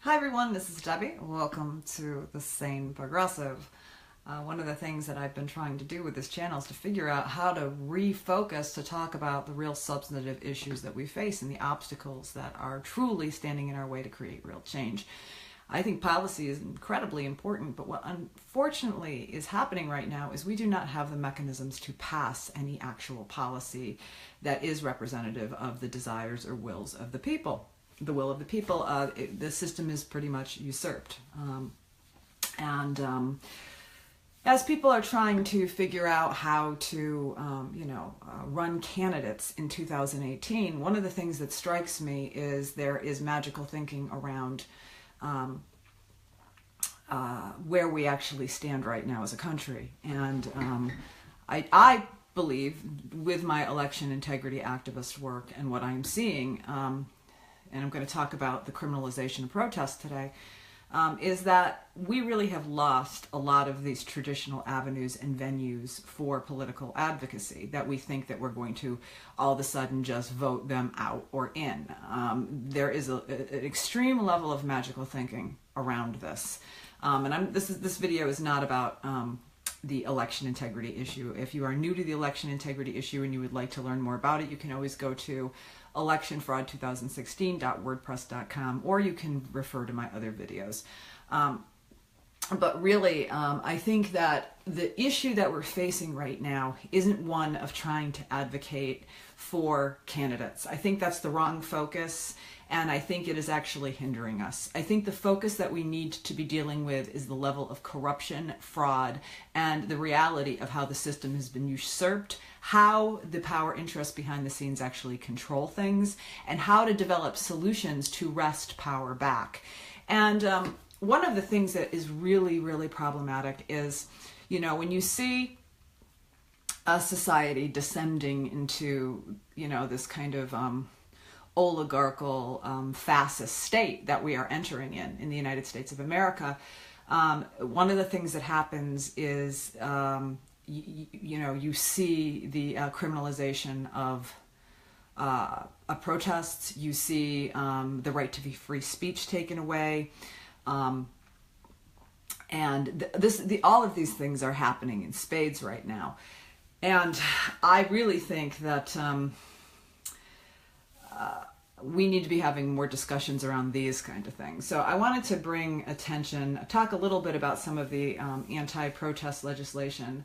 Hi everyone, this is Debbie. Welcome to the Sane Progressive. One of the things that I've been trying to do with this channel is to figure out how to refocus to talk about the real substantive issues that we face and the obstacles that are truly standing in our way to create real change. I think policy is incredibly important, but what unfortunately is happening right now is we do not have the mechanisms to pass any actual policy that is representative of the desires or wills of the people. The will of the people, the system is pretty much usurped. As people are trying to figure out how to, run candidates in 2018, one of the things that strikes me is there is magical thinking around where we actually stand right now as a country. And I believe, with my election integrity activist work and what I'm seeing, and I'm going to talk about the criminalization of protest today, is that we really have lost a lot of these traditional avenues and venues for political advocacy, that we think that we're going to all of a sudden just vote them out or in. There is an extreme level of magical thinking around this. This video is not about the election integrity issue. If you are new to the election integrity issue and you would like to learn more about it, you can always go to electionfraud2016.wordpress.com, or you can refer to my other videos. But really, I think that the issue that we're facing right now isn't one of trying to advocate for candidates. I think that's the wrong focus, and I think it is actually hindering us. I think the focus that we need to be dealing with is the level of corruption, fraud, and the reality of how the system has been usurped, how the power interests behind the scenes actually control things, and how to develop solutions to wrest power back. And one of the things that is really, really problematic is, when you see a society descending into, this kind of oligarchical, fascist state that we are entering in the United States of America, one of the things that happens is, you see the criminalization of protests. You see the right to be free speech taken away. And all of these things are happening in spades right now. And I really think that we need to be having more discussions around these kind of things. So I wanted to talk a little bit about some of the anti-protest legislation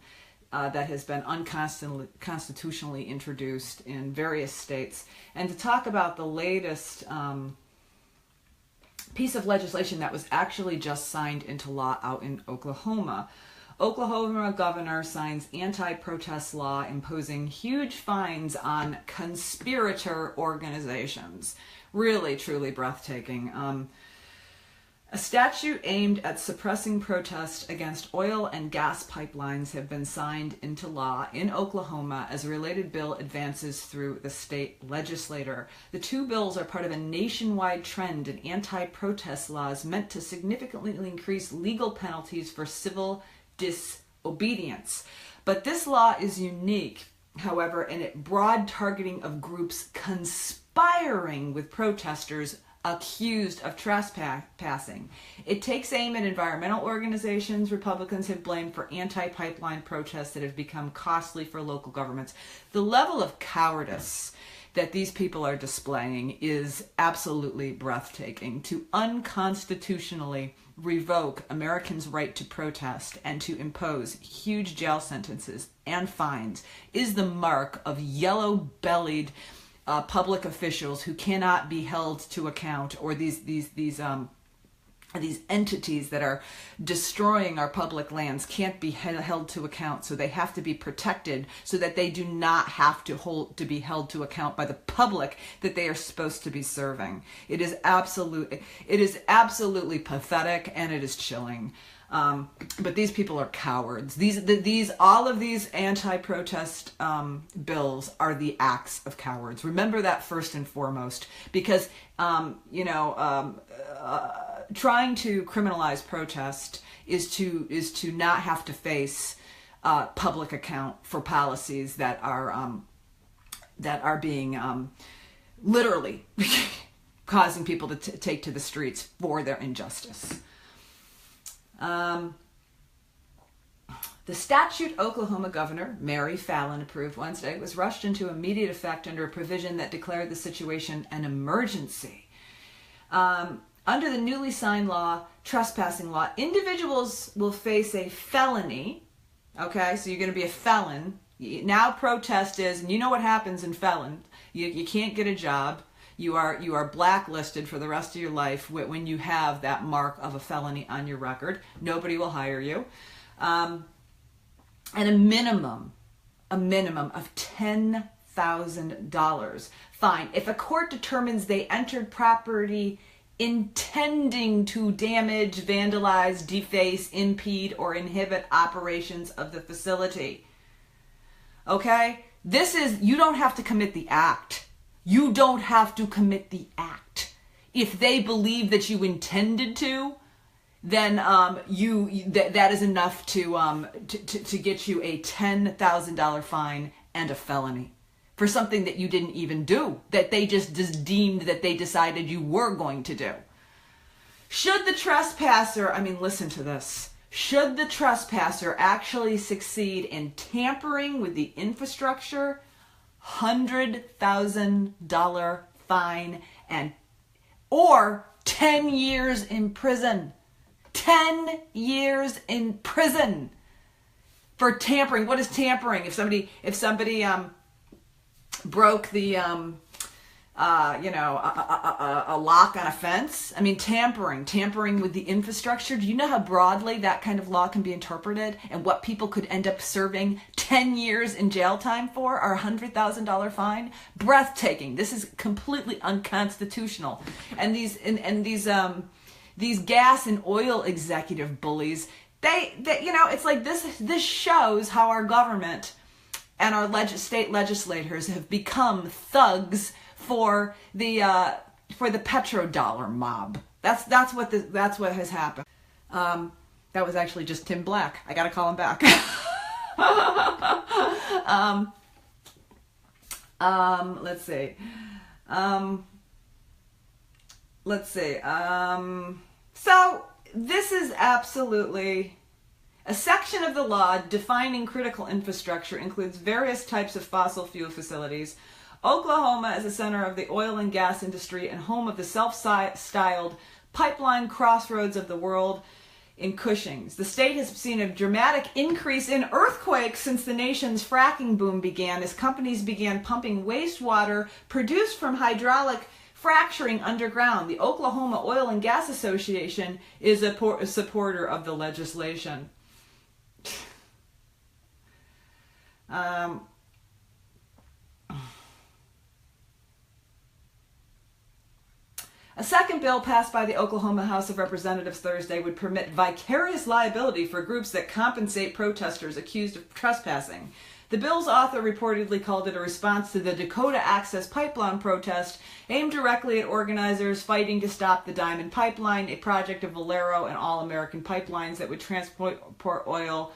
that has been unconstitutionally introduced in various states, and to talk about the latest piece of legislation that was actually just signed into law out in Oklahoma. Oklahoma governor signs anti-protest law imposing huge fines on conspirator organizations. Really, truly breathtaking. A statute aimed at suppressing protest against oil and gas pipelines have been signed into law in Oklahoma as a related bill advances through the state legislature. The two bills are part of a nationwide trend in anti-protest laws meant to significantly increase legal penalties for civil disobedience. But this law is unique, however, in its broad targeting of groups conspiring with protesters accused of trespassing. It takes aim at environmental organizations Republicans have blamed for anti-pipeline protests that have become costly for local governments. The level of cowardice that these people are displaying is absolutely breathtaking. To unconstitutionally revoke Americans' right to protest and to impose huge jail sentences and fines is the mark of yellow-bellied public officials who cannot be held to account, or these entities that are destroying our public lands can't be held to account, so they have to be protected so that they do not have to be held to account by the public that they are supposed to be serving. It is absolutely pathetic, and it is chilling. But these people are cowards. All of these anti-protest bills are the acts of cowards. Remember that first and foremost, because trying to criminalize protest is to not have to face public account for policies that are being literally causing people to take to the streets for their injustice. The statute Oklahoma Governor Mary Fallin approved Wednesday was rushed into immediate effect under a provision that declared the situation an emergency. Under the newly signed trespassing law, individuals will face a felony. Okay, so you're going to be a felon. Now protest is, and you know what happens in felon. You can't get a job. You are blacklisted for the rest of your life when you have that mark of a felony on your record. Nobody will hire you. And a minimum of $10,000 fine. If a court determines they entered property intending to damage, vandalize, deface, impede, or inhibit operations of the facility. Okay? This is, you don't have to commit the act. You don't have to commit the act. If they believe that you intended to, then that is enough to get you a $10,000 fine and a felony for something that you didn't even do, that they just deemed that they decided you were going to do. Should the trespasser, listen to this, should the trespasser actually succeed in tampering with the infrastructure, $100,000 fine or 10 years in prison. 10 years in prison for tampering. What is tampering? If somebody broke the a lock on a fence. Tampering with the infrastructure. Do you know how broadly that kind of law can be interpreted, and what people could end up serving 10 years in jail time for, or $100,000 fine? Breathtaking. This is completely unconstitutional. And these gas and oil executive bullies, they it's like this shows how our government and our state legislators have become thugs for the petrodollar mob. That's what has happened. That was actually just Tim Black. I gotta call him back. Let's see. So this is absolutely a section of the law defining critical infrastructure includes various types of fossil fuel facilities. Oklahoma is a center of the oil and gas industry and home of the self-styled pipeline crossroads of the world in Cushing's. The state has seen a dramatic increase in earthquakes since the nation's fracking boom began, as companies began pumping wastewater produced from hydraulic fracturing underground. The Oklahoma Oil and Gas Association is a supporter of the legislation. A second bill passed by the Oklahoma House of Representatives Thursday would permit vicarious liability for groups that compensate protesters accused of trespassing. The bill's author reportedly called it a response to the Dakota Access Pipeline protest aimed directly at organizers fighting to stop the Diamond Pipeline, a project of Valero and All American Pipelines that would transport oil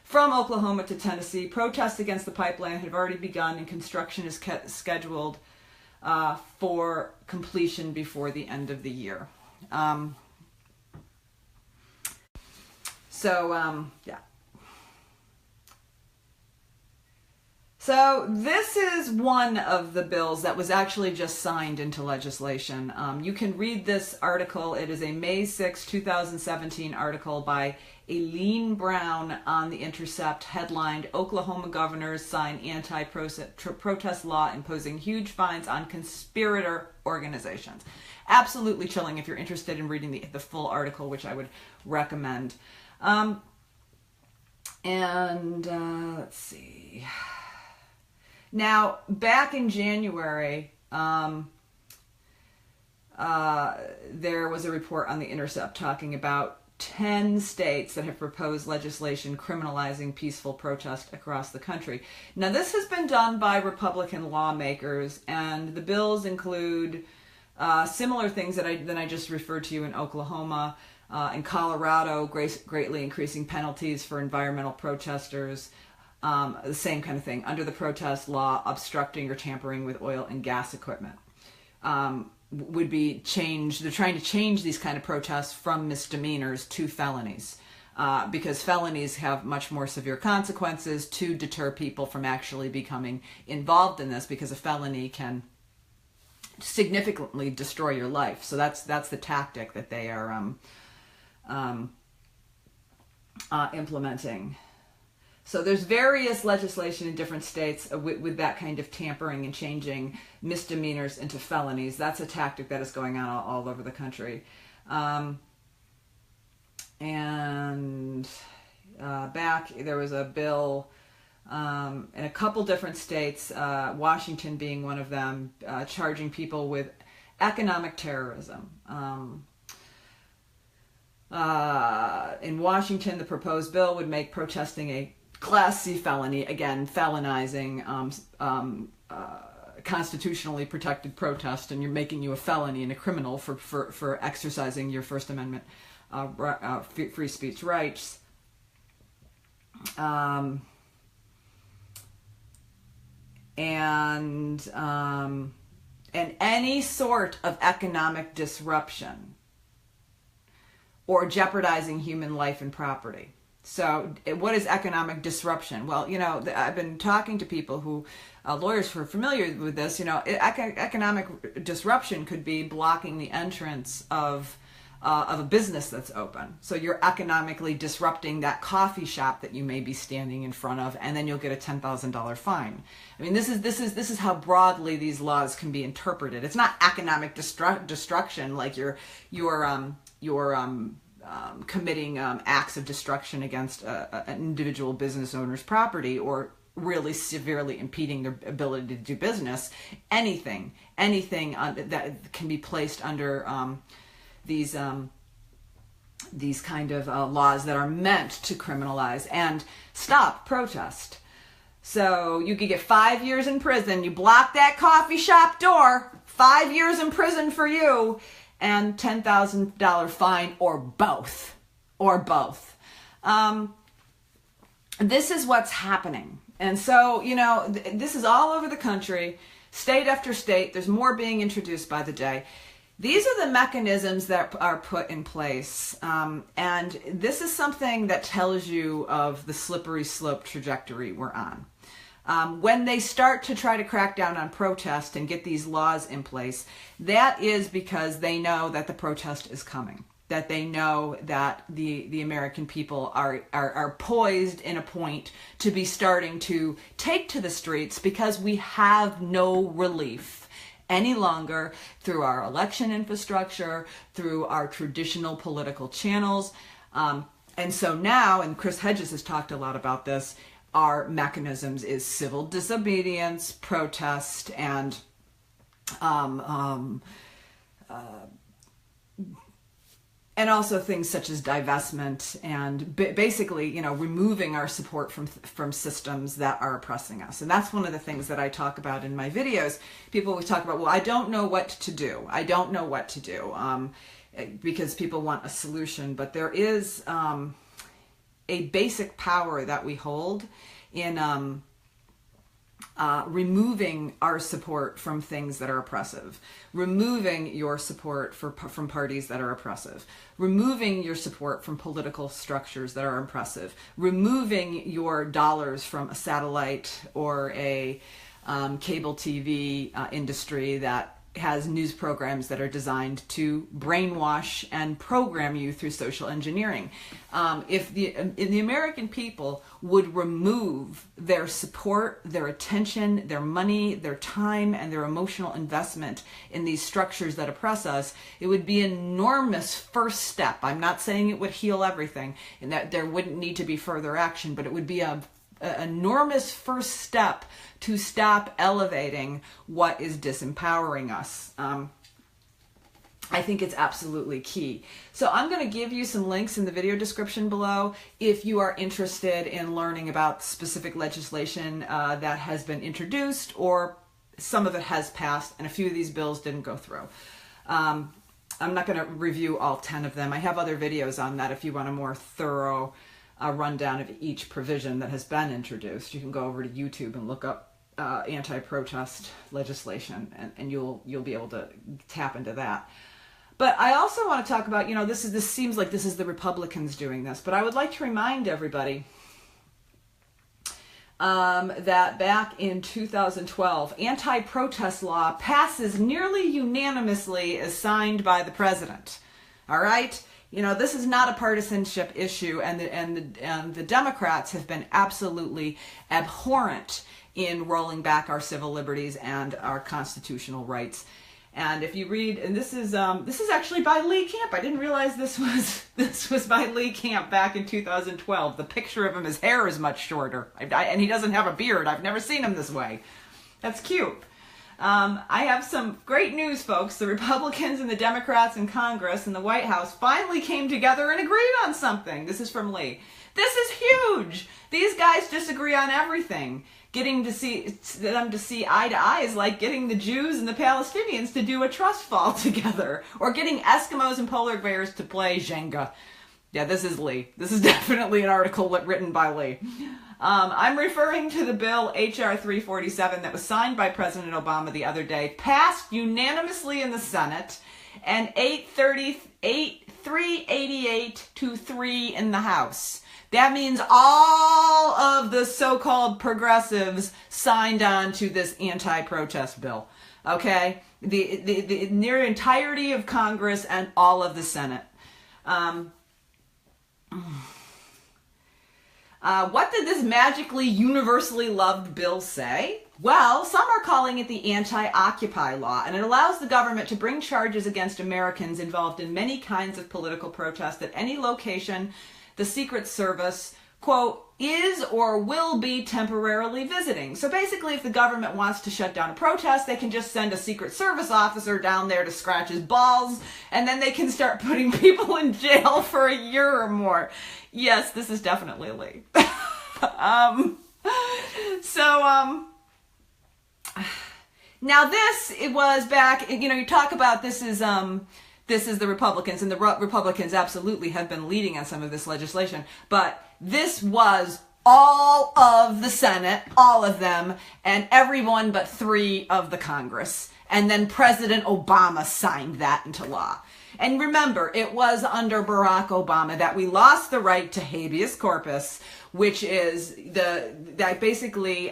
from Oklahoma to Tennessee. Protests against the pipeline have already begun, and construction is scheduled for completion before the end of the year. So this is one of the bills that was actually just signed into legislation. You can read this article. It is a May 6, 2017 article by Aileen Brown on The Intercept, headlined, Oklahoma Governors Sign Anti-Protest Law Imposing Huge Fines on Conspirator Organizations. Absolutely chilling if you're interested in reading the full article, which I would recommend. Let's see. Now, back in January, there was a report on The Intercept talking about 10 states that have proposed legislation criminalizing peaceful protest across the country. Now, this has been done by Republican lawmakers, and the bills include similar things that I just referred to in Oklahoma, in Colorado, greatly increasing penalties for environmental protesters, the same kind of thing, under the protest law, obstructing or tampering with oil and gas equipment. would be changed. They're trying to change these kind of protests from misdemeanors to felonies, because felonies have much more severe consequences to deter people from actually becoming involved in this, because a felony can significantly destroy your life. So that's the tactic that they are implementing. So there's various legislation in different states with that kind of tampering and changing misdemeanors into felonies. That's a tactic that is going on all over the country. Back there was a bill in a couple different states, Washington being one of them, charging people with economic terrorism. In Washington, the proposed bill would make protesting a Class C felony, again, felonizing constitutionally protected protest, and you're making you a felony and a criminal for exercising your First Amendment free speech rights. And any sort of economic disruption or jeopardizing human life and property. So what is economic disruption? Well, I've been talking to people who, lawyers who are familiar with this, economic disruption could be blocking the entrance of a business that's open. So you're economically disrupting that coffee shop that you may be standing in front of, and then you'll get a $10,000 fine. I mean, this is how broadly these laws can be interpreted. It's not economic destruction, like you're committing acts of destruction against an individual business owner's property, or really severely impeding their ability to do business. Anything that can be placed under these kind of laws that are meant to criminalize and stop protest. So you could get 5 years in prison. You block that coffee shop door, 5 years in prison for you, and $10,000 fine, or both. This is what's happening. And so, this is all over the country, state after state. There's more being introduced by the day. These are the mechanisms that are put in place. And this is something that tells you of the slippery slope trajectory we're on. When they start to try to crack down on protest and get these laws in place, that is because they know that the protest is coming, that they know that the American people are poised in a point to be starting to take to the streets, because we have no relief any longer through our election infrastructure, through our traditional political channels. And so now, and Chris Hedges has talked a lot about this, our mechanisms is civil disobedience, protest, and also things such as divestment, and basically, removing our support from systems that are oppressing us. And that's one of the things that I talk about in my videos. People always talk about, well, I don't know what to do. Because people want a solution. But there is a basic power that we hold in removing our support from things that are oppressive, removing your support from parties that are oppressive, removing your support from political structures that are oppressive, removing your dollars from a satellite or a cable TV industry that has news programs that are designed to brainwash and program you through social engineering. If the American people would remove their support, their attention, their money, their time, and their emotional investment in these structures that oppress us, it would be an enormous first step. I'm not saying it would heal everything and that there wouldn't need to be further action, but it would be an enormous first step to stop elevating what is disempowering us. I think it's absolutely key. So I'm going to give you some links in the video description below if you are interested in learning about specific legislation that has been introduced, or some of it has passed and a few of these bills didn't go through. I'm not going to review all 10 of them. I have other videos on that if you want a more thorough rundown of each provision that has been introduced. You can go over to YouTube and look up anti-protest legislation, and you'll be able to tap into that. But I also want to talk about, this seems like this is the Republicans doing this, but I would like to remind everybody that back in 2012, anti-protest law passes nearly unanimously as signed by the president. All right? This is not a partisanship issue, and the Democrats have been absolutely abhorrent in rolling back our civil liberties and our constitutional rights. And if you read, and this is actually by Lee Camp. I didn't realize this was by Lee Camp back in 2012. The picture of him, his hair is much shorter, and he doesn't have a beard. I've never seen him this way. That's cute. I have some great news, folks. The Republicans and the Democrats in Congress and the White House finally came together and agreed on something. This is from Lee. This is huge. These guys disagree on everything. Getting to see them to see eye to eye is like getting the Jews and the Palestinians to do a trust fall together, or getting Eskimos and polar bears to play Jenga. Yeah, this is Lee. This is definitely an article written by Lee. I'm referring to the bill H.R. 347 that was signed by President Obama the other day, passed unanimously in the Senate, and 388 to 3 in the House. That means all of the so-called progressives signed on to this anti-protest bill. Okay? The near entirety of Congress and all of the Senate. What did this magically universally loved bill say? Well, some are calling it the anti-Occupy law, and it allows the government to bring charges against Americans involved in many kinds of political protest at any location the Secret Service, quote, is or will be temporarily visiting. So basically, if the government wants to shut down a protest, they can just send a Secret Service officer down there to scratch his balls, and then they can start putting people in jail for a year or more. Yes, this is definitely Lee. Now this, it was back, you talk about this is the Republicans, and the Republicans absolutely have been leading on some of this legislation, but this was all of the Senate, all of them, and everyone but 3 of the Congress. And then President Obama signed that into law. And remember, it was under Barack Obama that we lost the right to habeas corpus, which is basically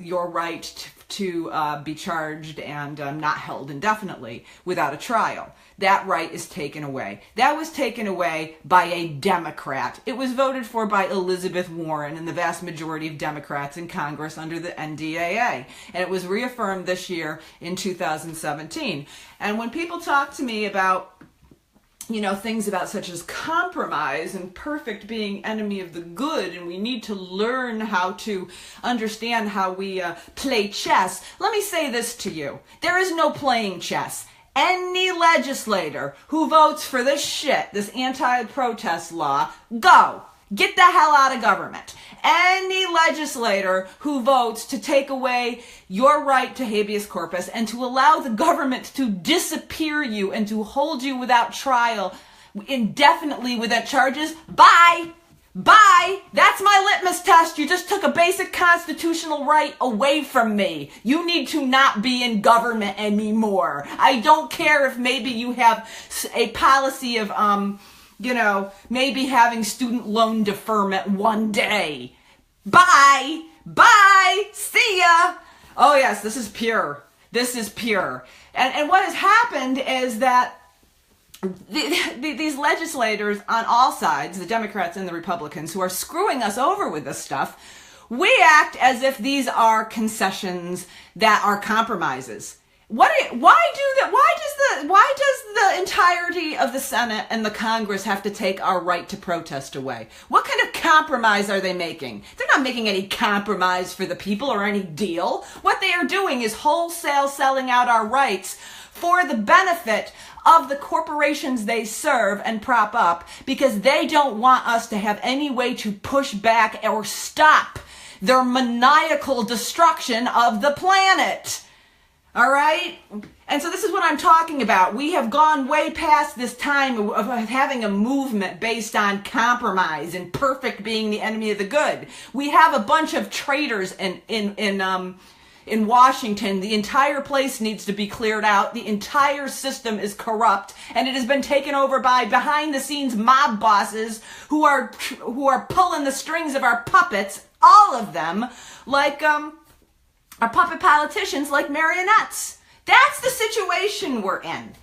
your right to be charged and not held indefinitely without a trial. That right is taken away. That was taken away by a Democrat. It was voted for by Elizabeth Warren and the vast majority of Democrats in Congress under the NDAA. And it was reaffirmed this year in 2017. And when people talk to me about things about such as compromise and perfect being enemy of the good, and we need to learn how to understand how we play chess. Let me say this to you. There is no playing chess. Any legislator who votes for this shit, this anti-protest law, go. Get the hell out of government. Any legislator who votes to take away your right to habeas corpus and to allow the government to disappear you and to hold you without trial indefinitely without charges, bye. Bye. That's my litmus test. You just took a basic constitutional right away from me. You need to not be in government anymore. I don't care if maybe you have a policy of, maybe having student loan deferment one day. Bye. Bye. See ya. Oh yes, this is pure. This is pure. And what has happened is that these legislators on all sides, the Democrats and the Republicans, who are screwing us over with this stuff, we act as if these are concessions that are compromises. Why does the entirety of the Senate and the Congress have to take our right to protest away? What kind of compromise are they making? They're not making any compromise for the people or any deal. What they are doing is wholesale selling out our rights for the benefit of the corporations they serve and prop up, because they don't want us to have any way to push back or stop their maniacal destruction of the planet. All right? And so this is what I'm talking about. We have gone way past this time of having a movement based on compromise and perfect being the enemy of the good. We have a bunch of traitors in in Washington. The entire place needs to be cleared out. The entire system is corrupt, and it has been taken over by behind-the-scenes mob bosses who are pulling the strings of our puppets, all of them, like our puppet politicians, like marionettes. That's the situation we're in.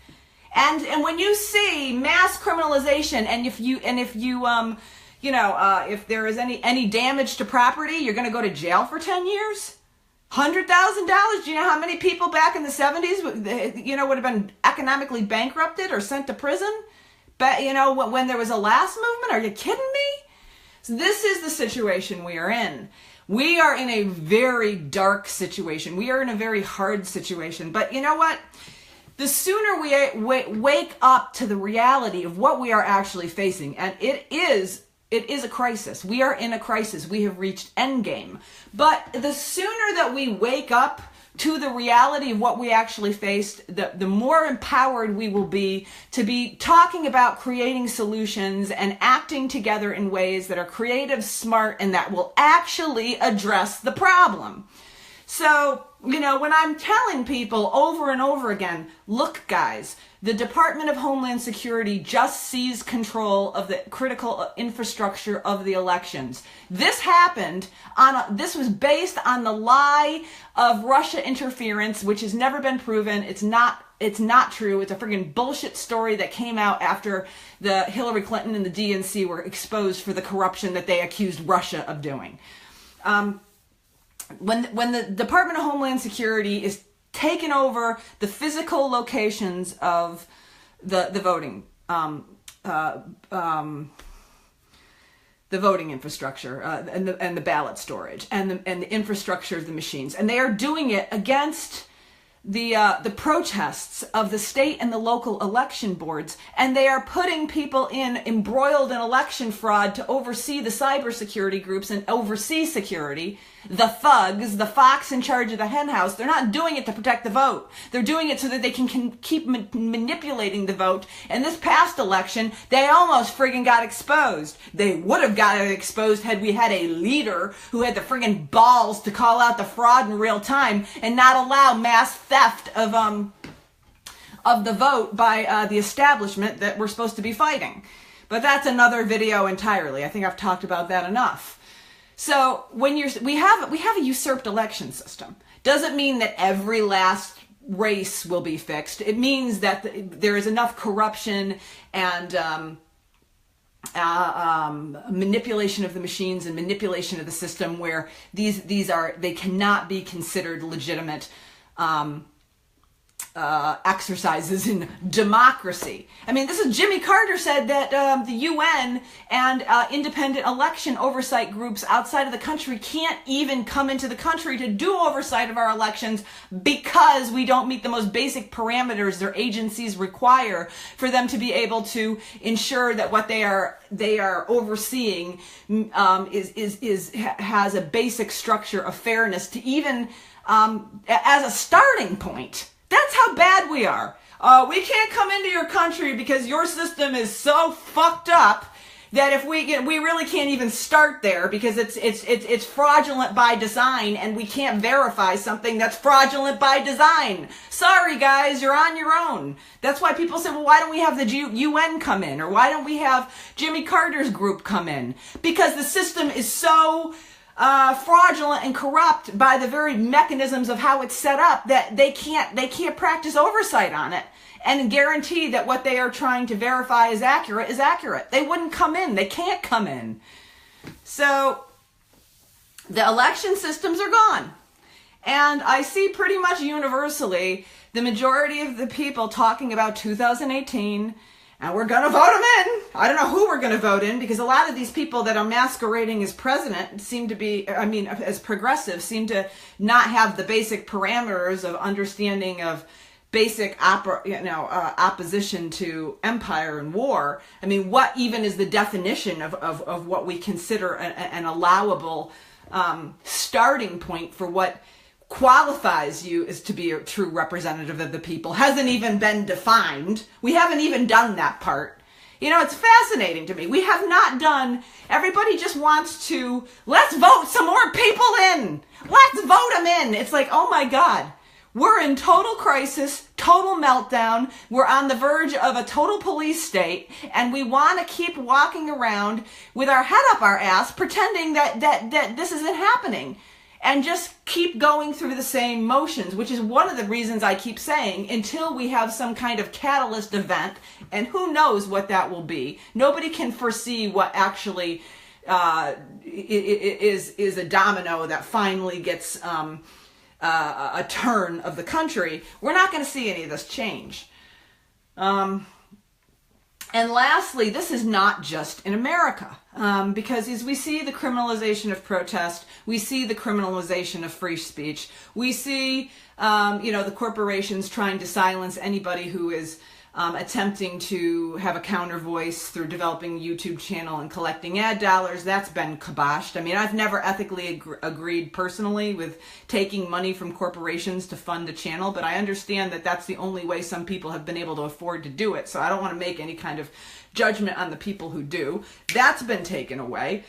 And when you see mass criminalization, and if there is any damage to property, you're going to go to jail for 10 years. $100,000. Do you know how many people back in the 70s, would have been economically bankrupted or sent to prison? But, when there was a last movement, are you kidding me? So this is the situation we are in. We are in a very dark situation. We are in a very hard situation. But you know what? The sooner we wake up to the reality of what we are actually facing, and it is a crisis. We are in a crisis. We have reached endgame. But the sooner that we wake up to the reality of what we actually faced, the more empowered we will be to be talking about creating solutions and acting together in ways that are creative, smart, and that will actually address the problem. So, when I'm telling people over and over again, look, guys, the Department of Homeland Security just seized control of the critical infrastructure of the elections. This this was based on the lie of Russia interference, which has never been proven. It's not true. It's a friggin' bullshit story that came out after the Hillary Clinton and the DNC were exposed for the corruption that they accused Russia of doing. When the Department of Homeland Security is taking over the physical locations of the voting infrastructure and the ballot storage and the infrastructure of the machines, and they are doing it against the protests of the state and the local election boards, and they are putting people embroiled in election fraud to oversee the cybersecurity groups and oversee security. The thugs, the fox in charge of the hen house, they're not doing it to protect the vote. They're doing it so that they can keep manipulating the vote. And this past election, they almost friggin' got exposed. They would have gotten exposed had we had a leader who had the friggin' balls to call out the fraud in real time and not allow mass theft of the vote by the establishment that we're supposed to be fighting. But that's another video entirely. I think I've talked about that enough. So when we have a usurped election system. Doesn't mean that every last race will be fixed. It means that there is enough corruption and manipulation of the machines and manipulation of the system where they cannot be considered legitimate exercises in democracy. I mean, this is Jimmy Carter said that the UN and independent election oversight groups outside of the country can't even come into the country to do oversight of our elections because we don't meet the most basic parameters their agencies require for them to be able to ensure that what they are overseeing has a basic structure of fairness to even as a starting point. That's how bad we are. We can't come into your country because your system is so fucked up that if we really can't even start there because it's fraudulent by design, and we can't verify something that's fraudulent by design. Sorry guys, you're on your own. That's why people say, well, why don't we have the UN come in, or why don't we have Jimmy Carter's group come in? Because the system is so fraudulent and corrupt by the very mechanisms of how it's set up that they can't practice oversight on it and guarantee that what they are trying to verify is accurate. They wouldn't come in. They can't come in. So the election systems are gone. And I see pretty much universally the majority of the people talking about 2018, and we're going to vote them in. I don't know who we're going to vote in, because a lot of these people that are masquerading as president seem to be, as progressive, seem to not have the basic parameters of understanding of basic opposition to empire and war. I mean, what even is the definition of what we consider an allowable starting point for what qualifies you as to be a true representative of the people hasn't even been defined. We haven't even done that part. It's fascinating to me. We have not done, everybody just wants to, let's vote some more people in. Let's vote them in. It's like, oh my God, we're in total crisis, total meltdown. We're on the verge of a total police state, and we want to keep walking around with our head up our ass, pretending that this isn't happening. And just keep going through the same motions, which is one of the reasons I keep saying, until we have some kind of catalyst event, and who knows what that will be. Nobody can foresee what actually is a domino that finally gets a turn of the country. We're not going to see any of this change. And lastly, this is not just in America, because as we see the criminalization of protest, we see the criminalization of free speech, we see, the corporations trying to silence anybody who is attempting to have a counter voice through developing a YouTube channel and collecting ad dollars. That's been kiboshed. I mean, I've never ethically agreed personally with taking money from corporations to fund a channel, but I understand that that's the only way some people have been able to afford to do it. So I don't want to make any kind of judgment on the people who do. That's been taken away.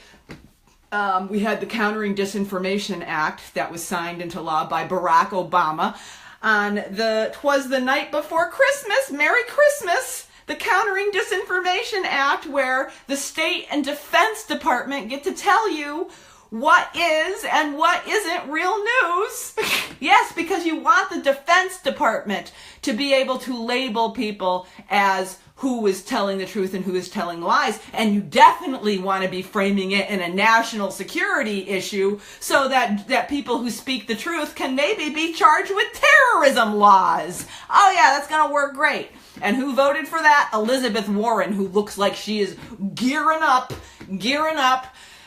We had the Countering Disinformation Act that was signed into law by Barack Obama. Twas the night before Christmas, Merry Christmas, the Countering Disinformation Act, where the state and defense department get to tell you what is and what isn't real news. Yes, because you want the Defense Department to be able to label people as who is telling the truth and who is telling lies, and you definitely want to be framing it in a national security issue so that people who speak the truth can maybe be charged with terrorism laws. Oh yeah, that's going to work great. And who voted for that? Elizabeth Warren, who looks like she is gearing up.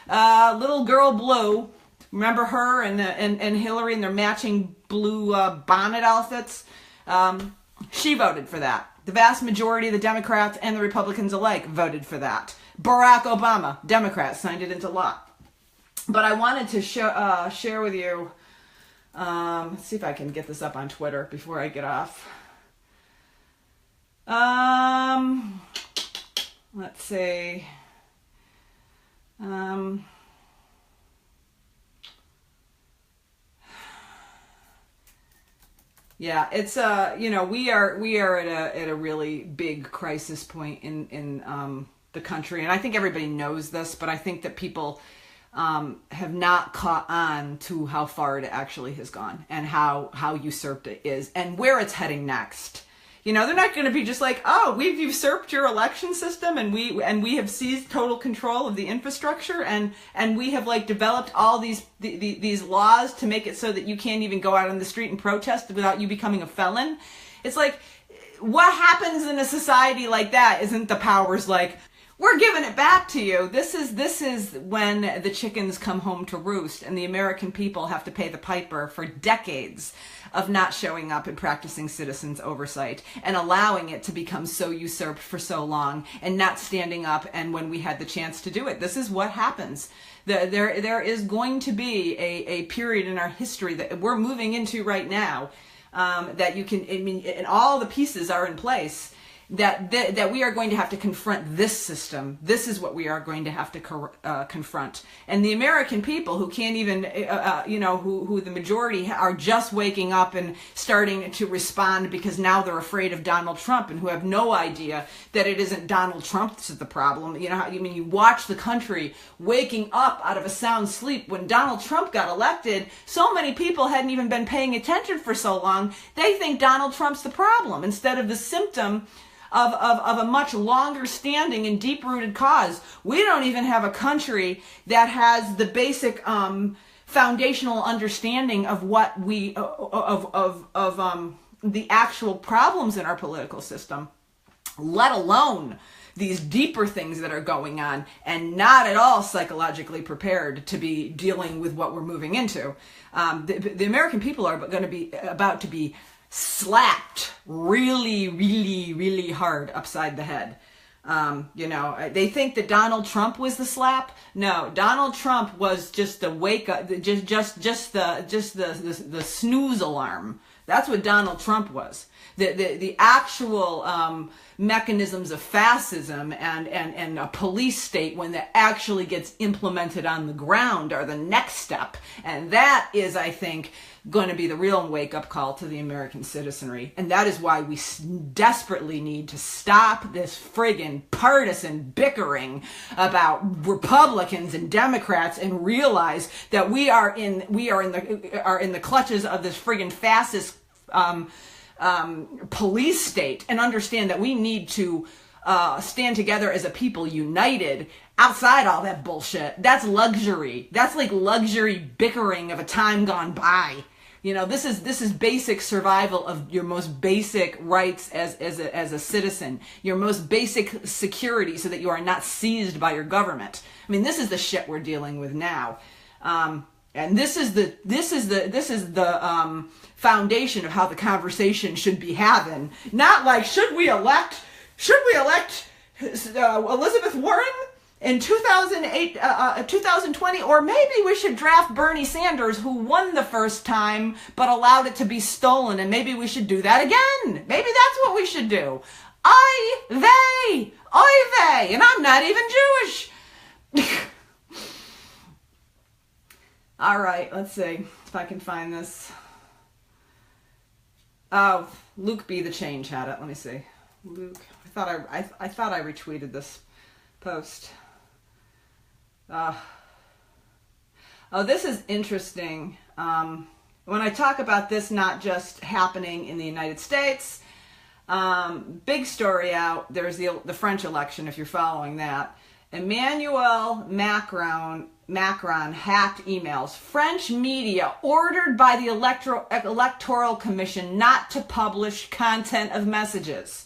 Little girl blue. Remember her and Hillary and their matching blue bonnet outfits? She voted for that. The vast majority of the Democrats and the Republicans alike voted for that. Barack Obama, Democrat, signed it into law. But I wanted to share with you, let's see if I can get this up on Twitter before I get off. Let's see. Yeah, it's we are at a really big crisis point in the country, and I think everybody knows this, but I think that people have not caught on to how far it actually has gone and how usurped it is and where it's heading next. They're not going to be just like, oh, we've usurped your election system and we have seized total control of the infrastructure and we have developed all these laws to make it so that you can't even go out on the street and protest without you becoming a felon. It's like, what happens in a society like that isn't the powers like, we're giving it back to you. This is when the chickens come home to roost and the American people have to pay the piper for decades of not showing up and practicing citizens' oversight and allowing it to become so usurped for so long and not standing up and when we had the chance to do it. This is what happens. There is going to be a period in our history that we're moving into right now that you can, and all the pieces are in place, that we are going to have to confront this system. This is what we are going to have to confront. And the American people who can't even, who the majority are just waking up and starting to respond because now they're afraid of Donald Trump and who have no idea that it isn't Donald Trump that's the problem. You watch the country waking up out of a sound sleep. When Donald Trump got elected, so many people hadn't even been paying attention for so long. They think Donald Trump's the problem instead of the symptom of a much longer standing and deep rooted cause. We don't even have a country that has the basic foundational understanding of what we the actual problems in our political system, let alone these deeper things that are going on, and not at all psychologically prepared to be dealing with what we're moving into. The American people are about to be slapped really, really, really hard upside the head. They think that Donald Trump was the slap. No, Donald Trump was just the wake up, just the snooze alarm. That's what Donald Trump was. The actual mechanisms of fascism and a police state, when that actually gets implemented on the ground, are the next step. And that is, I think, going to be the real wake-up call to the American citizenry. And that is why we desperately need to stop this friggin' partisan bickering about Republicans and Democrats and realize that we are in the clutches of this friggin' fascist police state, and understand that we need to stand together as a people united outside all that bullshit. That's luxury. That's like luxury bickering of a time gone by. You know, this is basic survival of your most basic rights as a citizen, your most basic security, so that you are not seized by your government. I mean, this is the shit we're dealing with now, and this is the foundation of how the conversation should be having. Not like, should we elect Elizabeth Warren in 2020, or maybe we should draft Bernie Sanders, who won the first time but allowed it to be stolen, and maybe we should do that again. Maybe that's what we should do. Oy vey, and I'm not even Jewish. All right, let's see if I can find this. Oh, Luke B. the Change had it. Let me see. Luke, I thought I retweeted this post. Oh, this is interesting. When I talk about this not just happening in the United States, big story out. There's the French election, if you're following that. Emmanuel Macron hacked emails. French media ordered by the Electoral Commission not to publish content of messages.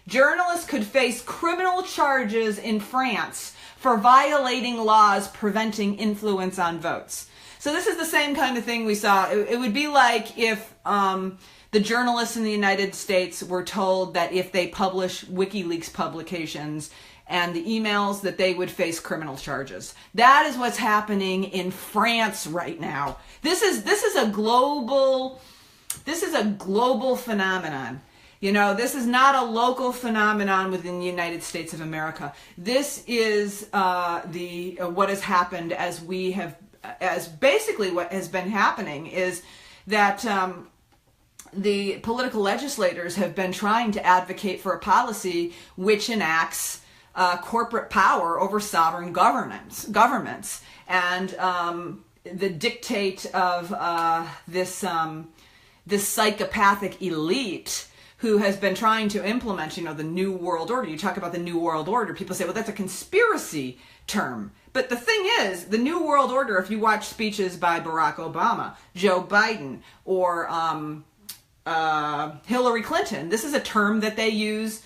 Journalists could face criminal charges in France for violating laws preventing influence on votes. So this is the same kind of thing we saw. It would be like if the journalists in the United States were told that if they publish WikiLeaks publications and the emails, that they would face criminal charges. That is what's happening in France right now. This is a global phenomenon. You know, this is not a local phenomenon within the United States of America. This is what has happened as basically what has been happening is that the political legislators have been trying to advocate for a policy which enacts corporate power over sovereign governments, and the dictate of this psychopathic elite who has been trying to implement, the New World Order. You talk about the New World Order, people say, well, that's a conspiracy term. But the thing is, the New World Order, if you watch speeches by Barack Obama, Joe Biden, or Hillary Clinton, this is a term that they use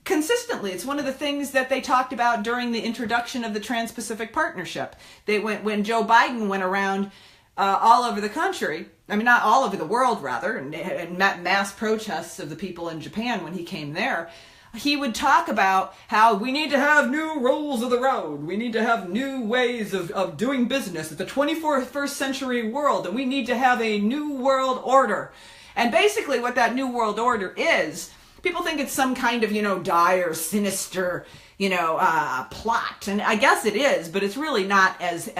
consistently. It's one of the things that they talked about during the introduction of the Trans-Pacific Partnership. When Joe Biden went around all over the country, I mean, not all over the world, rather, and met mass protests of the people in Japan when he came there, he would talk about how we need to have new rules of the road. We need to have new ways of doing business at the 21st century world, and we need to have a new world order. And basically what that new world order is, people think it's some kind of, dire, sinister, plot. And I guess it is, but it's really not as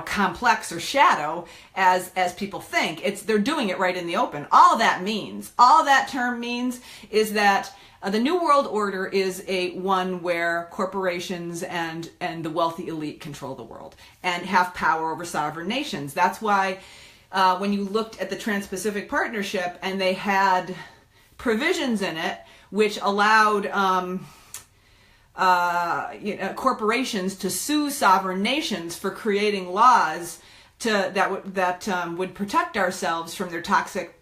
complex or shadow as people think. They're doing it right in the open. All that term means is that the New World Order is one where corporations and the wealthy elite control the world and have power over sovereign nations. That's why when you looked at the Trans-Pacific Partnership, and they had provisions in it which allowed corporations to sue sovereign nations for creating laws that would protect ourselves from their toxic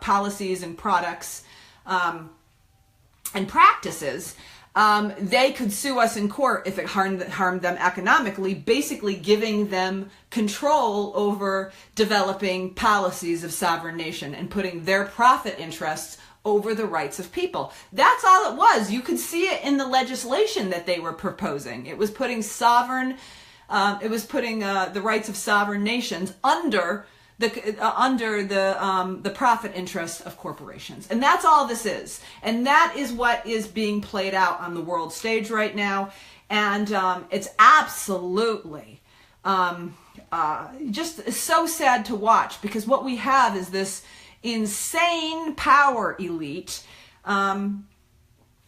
policies and products and practices, they could sue us in court if it harmed them economically, basically giving them control over developing policies of sovereign nation and putting their profit interests over the rights of people. That's all it was. You could see it in the legislation that they were proposing. It was putting the rights of sovereign nations under under the profit interest of corporations. And that's all this is. And that is what is being played out on the world stage right now. And it's absolutely just so sad to watch, because what we have is this insane power elite in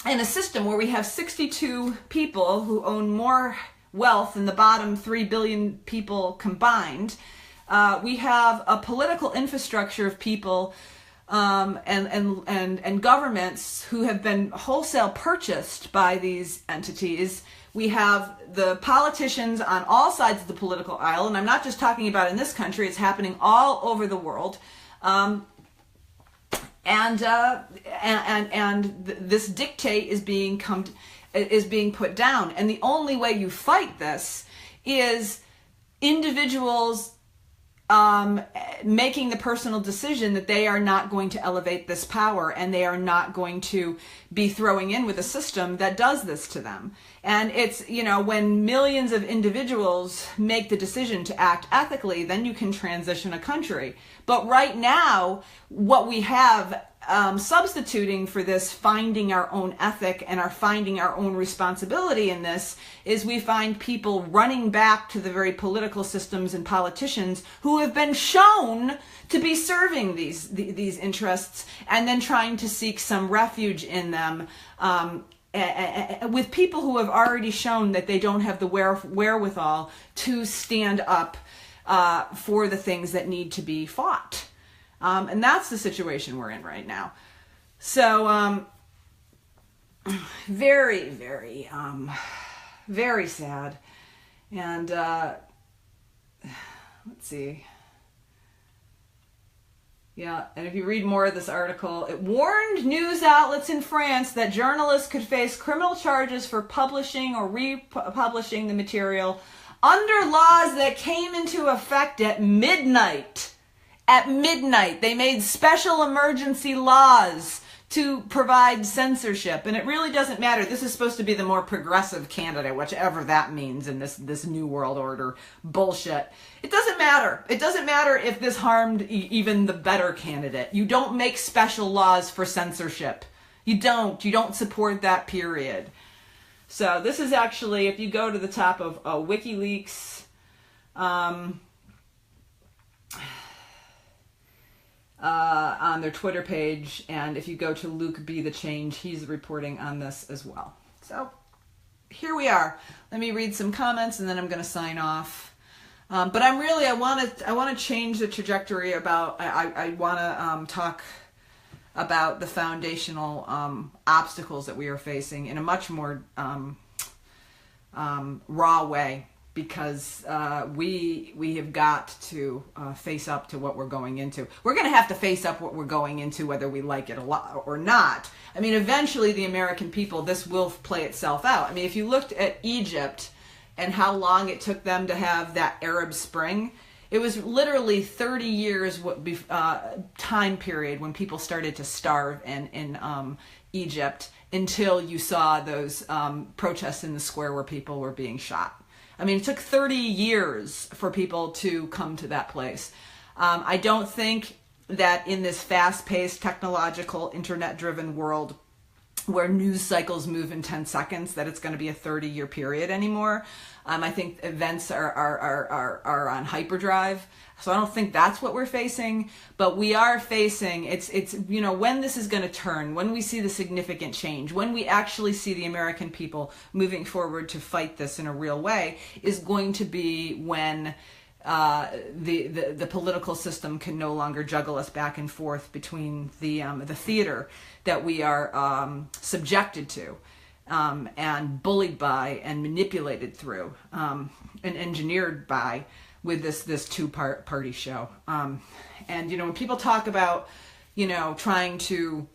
a system where we have 62 people who own more wealth than the bottom 3 billion people combined. We have a political infrastructure of people and governments who have been wholesale purchased by these entities. We have the politicians on all sides of the political aisle, and I'm not just talking about in this country, it's happening all over the world. And this dictate is being put down. And the only way you fight this is individuals making the personal decision that they are not going to elevate this power, and they are not going to be throwing in with a system that does this to them. And it's, when millions of individuals make the decision to act ethically, then you can transition a country. But right now, what we have substituting for this finding our own ethic and finding our own responsibility in this is we find people running back to the very political systems and politicians who have been shown to be serving these interests, and then trying to seek some refuge in them with people who have already shown that they don't have the wherewithal to stand up for the things that need to be fought. And that's the situation we're in right now. So, very, very, very sad. And, let's see. Yeah, and if you read more of this article, it warned news outlets in France that journalists could face criminal charges for publishing or republishing the material under laws that came into effect at midnight. At midnight, they made special emergency laws to provide censorship. And it really doesn't matter. This is supposed to be the more progressive candidate, whichever that means in this new world order bullshit. It doesn't matter. It doesn't matter if this harmed even the better candidate. You don't make special laws for censorship. You don't. You don't support that, period. So this is actually, if you go to the top of WikiLeaks, on their Twitter page, and if you go to Luke B. the Change, he's reporting on this as well. So here we are. Let me read some comments, and then I'm going to sign off. But I want to change the trajectory about. I want to talk about the foundational obstacles that we are facing in a much more raw way. Because we have got to face up to what we're going into. We're going to have to face up what we're going into, whether we like it a lot or not. I mean, eventually the American people, this will play itself out. I mean, if you looked at Egypt and how long it took them to have that Arab Spring, it was literally 30 years time period when people started to starve in Egypt until you saw those protests in the square where people were being shot. I mean, it took 30 years for people to come to that place. I don't think that in this fast-paced, technological, internet-driven world where news cycles move in 10 seconds, that it's going to be a 30-year period anymore. I think events are on hyperdrive. So I don't think that's what we're facing, but we are facing, it's when this is going to turn, when we see the significant change, when we actually see the American people moving forward to fight this in a real way, is going to be when the political system can no longer juggle us back and forth between the theater that we are subjected to and bullied by and manipulated through and engineered by with this two-party show. And when people talk about trying to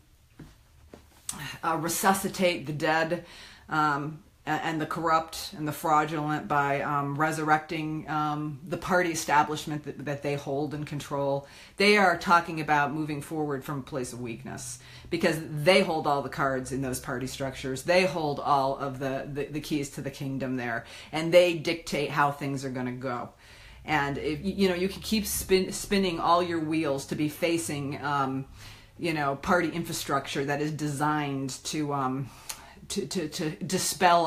resuscitate the dead and the corrupt and the fraudulent by resurrecting the party establishment that they hold and control, they are talking about moving forward from a place of weakness, because they hold all the cards in those party structures. They hold all of the keys to the kingdom there, and they dictate how things are going to go. And if, you can keep spinning all your wheels to be facing, party infrastructure that is designed to dispel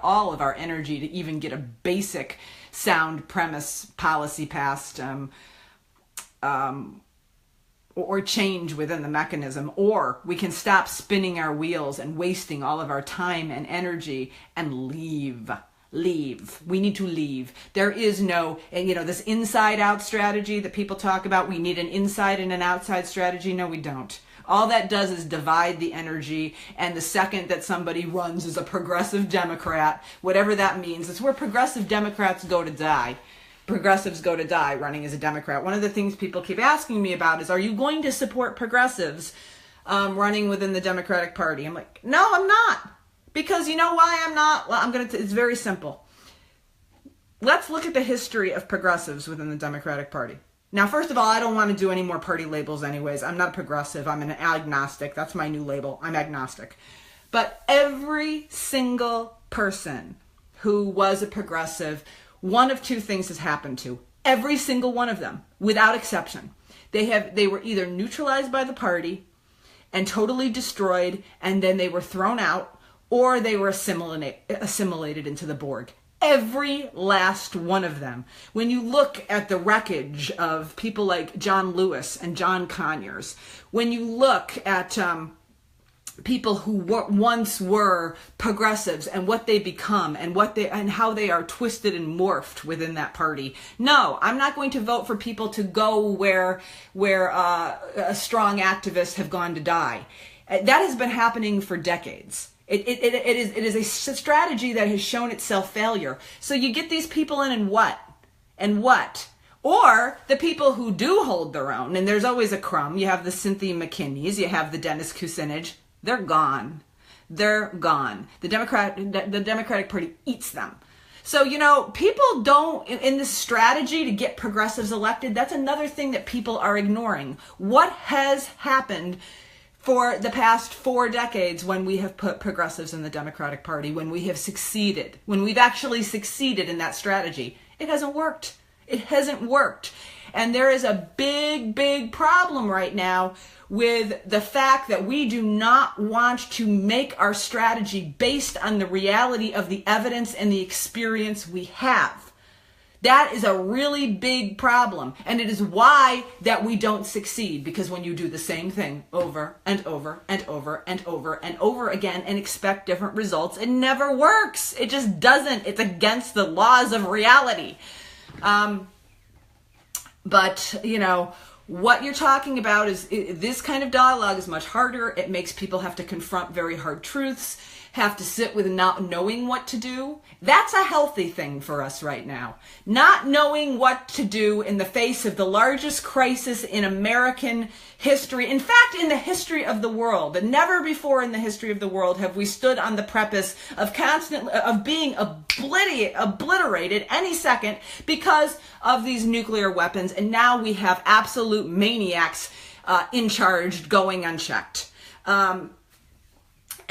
all of our energy to even get a basic sound premise policy passed, or change within the mechanism. Or we can stop spinning our wheels and wasting all of our time and energy and leave. We need to leave. There is no, this inside out strategy that people talk about. We need an inside and an outside strategy. No, we don't. All that does is divide the energy. And the second that somebody runs as a progressive Democrat, whatever that means, it's where progressive Democrats go to die. Progressives go to die running as a Democrat. One of the things people keep asking me about is, are you going to support progressives running within the Democratic Party? I'm like, no, I'm not. Because you know why I'm not? Well, it's very simple. Let's look at the history of progressives within the Democratic Party. Now, first of all, I don't want to do any more party labels anyways. I'm not a progressive. I'm an agnostic. That's my new label. I'm agnostic. But every single person who was a progressive, one of two things has happened to. Every single one of them, without exception. They were either neutralized by the party and totally destroyed, and then they were thrown out, or they were assimilated into the Borg. Every last one of them. When you look at the wreckage of people like John Lewis and John Conyers, when you look at people who once were progressives and what they become and how they are twisted and morphed within that party. No, I'm not going to vote for people to go where a strong activists have gone to die. That has been happening for decades. It is a strategy that has shown itself failure. So you get these people in and what? Or the people who do hold their own, and there's always a crumb. You have the Cynthia McKinneys, you have the Dennis Kucinich. They're gone. The Democratic Party eats them. So, people don't, in this strategy to get progressives elected, that's another thing that people are ignoring. What has happened for the past 4 decades when we have put progressives in the Democratic Party, when we have succeeded, when we've actually succeeded in that strategy? It hasn't worked. It hasn't worked. And there is a big, big problem right now with the fact that we do not want to make our strategy based on the reality of the evidence and the experience we have. That is a really big problem. And it is why that we don't succeed. Because when you do the same thing over and over and over and over and over again and expect different results, it never works. It just doesn't. It's against the laws of reality. But what you're talking about is this kind of dialogue is much harder. It makes people have to confront very hard truths, have to sit with not knowing what to do. That's a healthy thing for us right now. Not knowing what to do in the face of the largest crisis in American history. In fact, in the history of the world. And never before in the history of the world have we stood on the precipice of being obliterated any second because of these nuclear weapons. And now we have absolute maniacs in charge going unchecked.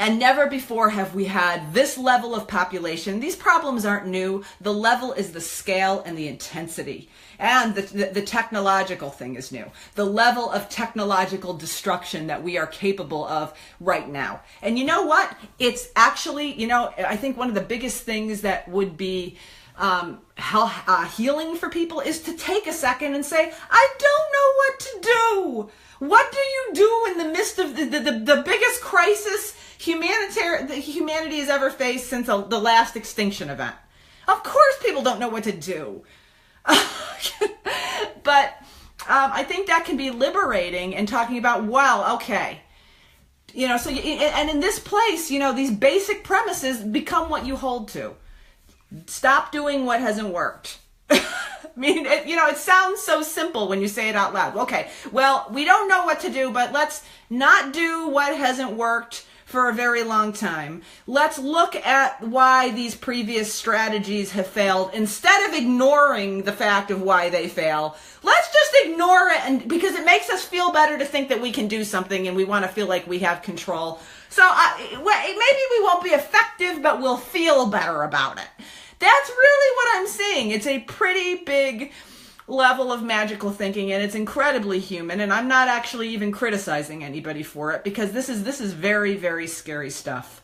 And never before have we had this level of population. These problems aren't new. The level is the scale and the intensity. And the technological thing is new. The level of technological destruction that we are capable of right now. And you know what? It's actually, I think one of the biggest things that would be healing for people is to take a second and say, I don't know what to do. What do you do in the midst of the biggest crisis humanity has ever faced since the last extinction event? Of course people don't know what to do. But I think that can be liberating and talking about, wow, okay. And in this place, these basic premises become what you hold to. Stop doing what hasn't worked. It sounds so simple when you say it out loud. Okay, well, we don't know what to do, but let's not do what hasn't worked for a very long time. Let's look at why these previous strategies have failed. Instead of ignoring the fact of why they fail, let's just ignore it, because it makes us feel better to think that we can do something and we want to feel like we have control. So maybe we won't be effective, but we'll feel better about it. That's really what I'm saying. It's a pretty big level of magical thinking, and it's incredibly human, and I'm not actually even criticizing anybody for it, because this is very, very scary stuff.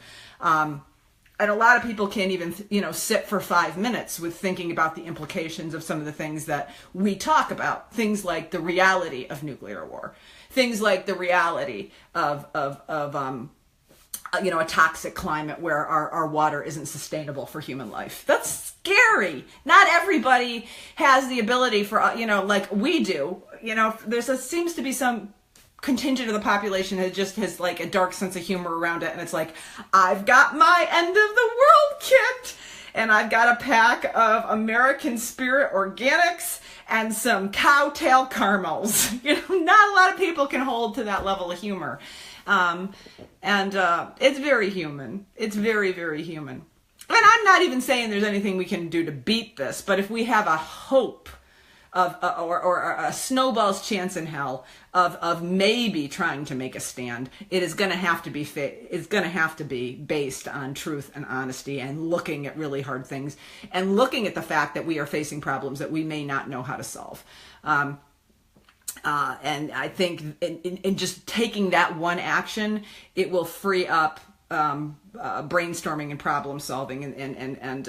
And a lot of people can't even, sit for 5 minutes with thinking about the implications of some of the things that we talk about. Things like the reality of nuclear war. Things like the reality of a toxic climate where our water isn't sustainable for human life. That's scary. Not everybody has the ability for, like we do. Seems to be some contingent of the population that just has like a dark sense of humor around it, and it's like, I've got my end of the world kit, and I've got a pack of American Spirit organics and some cowtail caramels. Not a lot of people can hold to that level of humor, and it's very human. It's very, very human. And I'm not even saying there's anything we can do to beat this, but if we have a hope of or a snowball's chance in hell of maybe trying to make a stand, it is going to have to be it's going to have to be based on truth and honesty, and looking at really hard things, and looking at the fact that we are facing problems that we may not know how to solve. And I think in just taking that one action, it will free up brainstorming and problem solving, and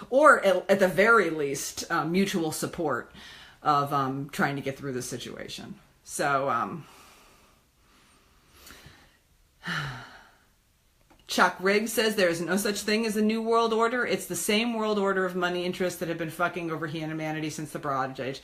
or at the very least mutual support of trying to get through the situation. So Chuck Riggs says there is no such thing as a new world order. It's the same world order of money interests that have been fucking over humanity since the Bronze Age.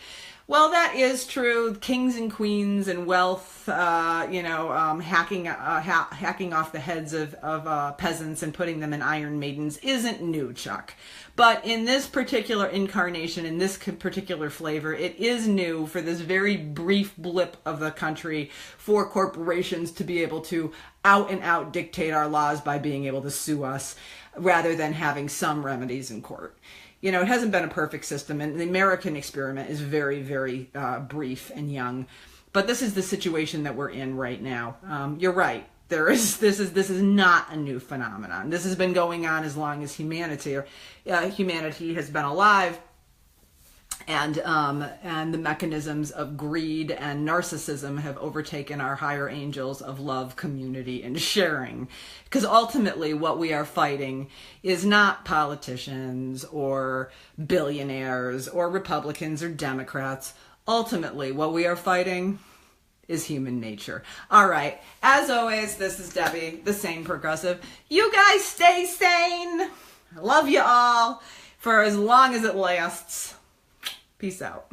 Well, that is true. Kings and queens and wealth, hacking off the heads of peasants and putting them in Iron Maidens isn't new, Chuck. But in this particular incarnation, in this particular flavor, it is new for this very brief blip of the country for corporations to be able to out and out dictate our laws by being able to sue us, rather than having some remedies in court. It hasn't been a perfect system, and the American experiment is very, very brief and young. But this is the situation that we're in right now. You're right. This is not a new phenomenon. This has been going on as long as humanity has been alive, and the mechanisms of greed and narcissism have overtaken our higher angels of love, community, and sharing. Because ultimately, what we are fighting is not politicians or billionaires or Republicans or Democrats. Ultimately, what we are fighting is human nature. All right. As always, this is Debbie, the Sane Progressive. You guys stay sane. I love you all for as long as it lasts. Peace out.